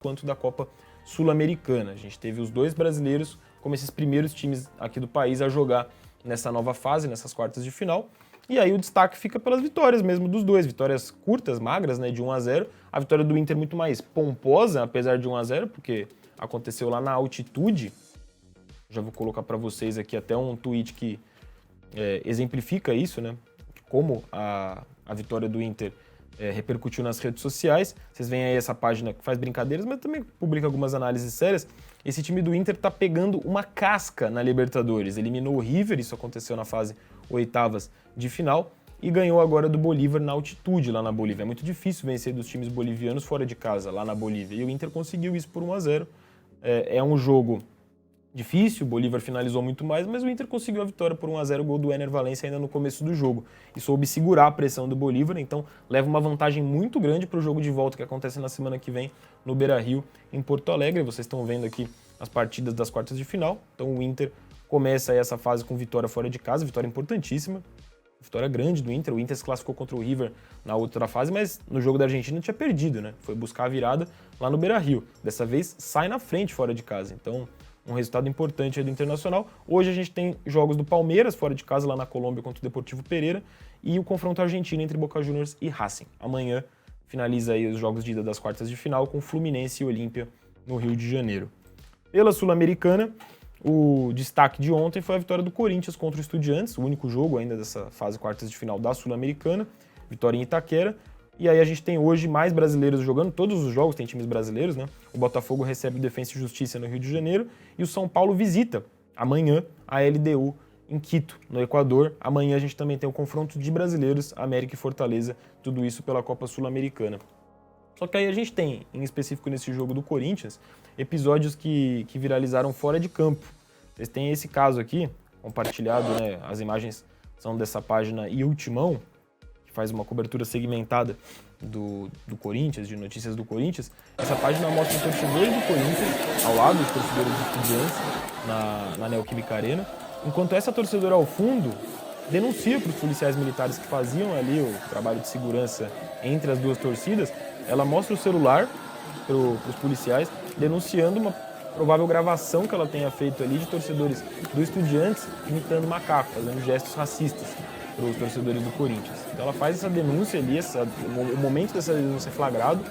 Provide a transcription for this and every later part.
quanto da Copa Sul-Americana. A gente teve os dois brasileiros como esses primeiros times aqui do país a jogar nessa nova fase, nessas quartas de final. E aí o destaque fica pelas vitórias mesmo dos dois, vitórias curtas, magras, né, de 1-0. A vitória do Inter muito mais pomposa, apesar de 1-0, porque aconteceu lá na altitude. Já vou colocar para vocês aqui até um tweet que exemplifica isso, né? Como a vitória do Inter repercutiu nas redes sociais. Vocês veem aí essa página que faz brincadeiras, mas também publica algumas análises sérias. Esse time do Inter tá pegando uma casca na Libertadores. Eliminou o River, isso aconteceu na fase oitavas de final, e ganhou agora do Bolívar na altitude lá na Bolívia. É muito difícil vencer dos times bolivianos fora de casa, lá na Bolívia. E o Inter conseguiu isso por 1-0. É um jogo difícil, o Bolívar finalizou muito mais, mas o Inter conseguiu a vitória por 1-0, o gol do Éner Valencia ainda no começo do jogo. E soube segurar a pressão do Bolívar, então leva uma vantagem muito grande para o jogo de volta que acontece na semana que vem no Beira-Rio, em Porto Alegre. Vocês estão vendo aqui as partidas das quartas de final. Então o Inter começa aí essa fase com vitória fora de casa, vitória importantíssima, vitória grande do Inter. O Inter se classificou contra o River na outra fase, mas no jogo da Argentina tinha perdido, né? Foi buscar a virada lá no Beira-Rio. Dessa vez sai na frente fora de casa. Então um resultado importante aí do Internacional. Hoje a gente tem jogos do Palmeiras fora de casa lá na Colômbia contra o Deportivo Pereira e o confronto argentino entre Boca Juniors e Racing. Amanhã finaliza aí os jogos de ida das quartas de final com Fluminense e Olímpia no Rio de Janeiro. Pela Sul-Americana, o destaque de ontem foi a vitória do Corinthians contra o Estudiantes, o único jogo ainda dessa fase quartas de final da Sul-Americana, vitória em Itaquera. E aí a gente tem hoje mais brasileiros jogando, todos os jogos tem times brasileiros, né? O Botafogo recebe o Defensa e Justiça no Rio de Janeiro e o São Paulo visita amanhã a LDU em Quito, no Equador. Amanhã a gente também tem o confronto de brasileiros, América e Fortaleza, tudo isso pela Copa Sul-Americana. Só que aí a gente tem, em específico nesse jogo do Corinthians, episódios que viralizaram fora de campo. Vocês têm esse caso aqui, compartilhado, né? As imagens são dessa página E Ultimão, que faz uma cobertura segmentada do Corinthians, de notícias do Corinthians. Essa página mostra os torcedores do Corinthians ao lado dos torcedores do Estudiantes na Neoquímica Arena, enquanto essa torcedora ao fundo denuncia para os policiais militares que faziam ali o trabalho de segurança entre as duas torcidas. Ela mostra o celular para os policiais denunciando uma provável gravação que ela tenha feito ali de torcedores do Estudiantes imitando macaco, fazendo gestos racistas para os torcedores do Corinthians. Então ela faz essa denúncia ali, o momento dessa denúncia é flagrado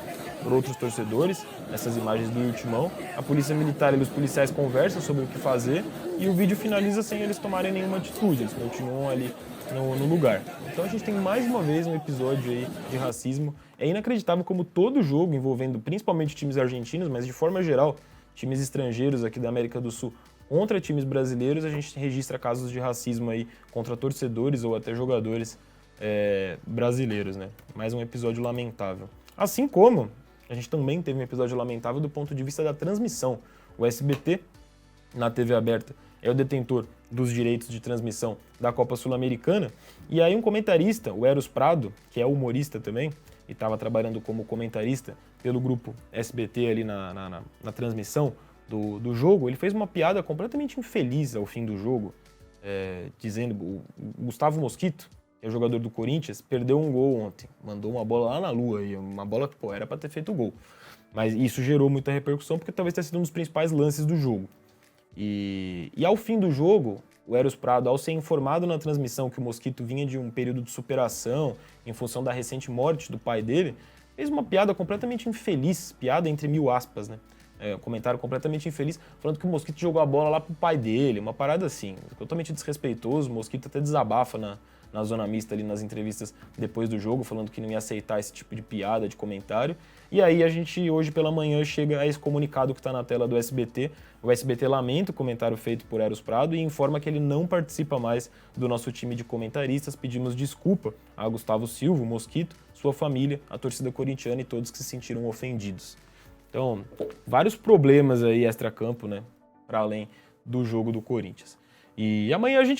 por outros torcedores, essas imagens do Ultimão. A polícia militar e os policiais conversam sobre o que fazer e o vídeo finaliza sem eles tomarem nenhuma atitude, eles continuam ali no lugar. Então a gente tem mais uma vez um episódio aí de racismo. É inacreditável como todo jogo envolvendo principalmente times argentinos, mas de forma geral times estrangeiros aqui da América do Sul contra times brasileiros, a gente registra casos de racismo aí contra torcedores ou até jogadores brasileiros, né? Mais um episódio lamentável. Assim como a gente também teve um episódio lamentável do ponto de vista da transmissão. O SBT, na TV aberta, é o detentor dos direitos de transmissão da Copa Sul-Americana. E aí um comentarista, o Eros Prado, que é humorista também, e estava trabalhando como comentarista pelo grupo SBT ali na transmissão do jogo, ele fez uma piada completamente infeliz ao fim do jogo, dizendo o Gustavo Mosquito, que é o jogador do Corinthians, perdeu um gol ontem, mandou uma bola lá na lua, e uma bola que era para ter feito o gol. Mas isso gerou muita repercussão porque talvez tenha sido um dos principais lances do jogo. E ao fim do jogo, o Eros Prado, ao ser informado na transmissão que o Mosquito vinha de um período de superação em função da recente morte do pai dele, fez uma piada completamente infeliz, piada entre mil aspas, né? Um comentário completamente infeliz, falando que o Mosquito jogou a bola lá pro pai dele, uma parada assim, totalmente desrespeitoso. O Mosquito até desabafa na zona mista ali nas entrevistas depois do jogo, falando que não ia aceitar esse tipo de piada, de comentário. E aí a gente, hoje pela manhã, chega a esse comunicado que está na tela do SBT. O SBT lamenta o comentário feito por Eros Prado e informa que ele não participa mais do nosso time de comentaristas. Pedimos desculpa a Gustavo Silva, o Mosquito, sua família, a torcida corintiana e todos que se sentiram ofendidos. Então, vários problemas aí extra-campo, né, para além do jogo do Corinthians. E amanhã a gente